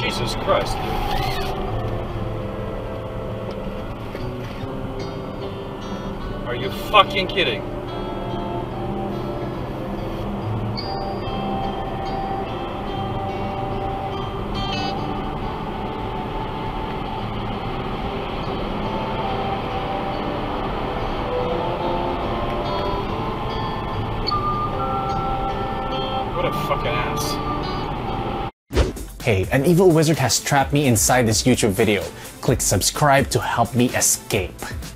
Jesus Christ, dude. Are you fucking kidding? What a fucking ass. Hey, an evil wizard has trapped me inside this YouTube video. Click subscribe to help me escape.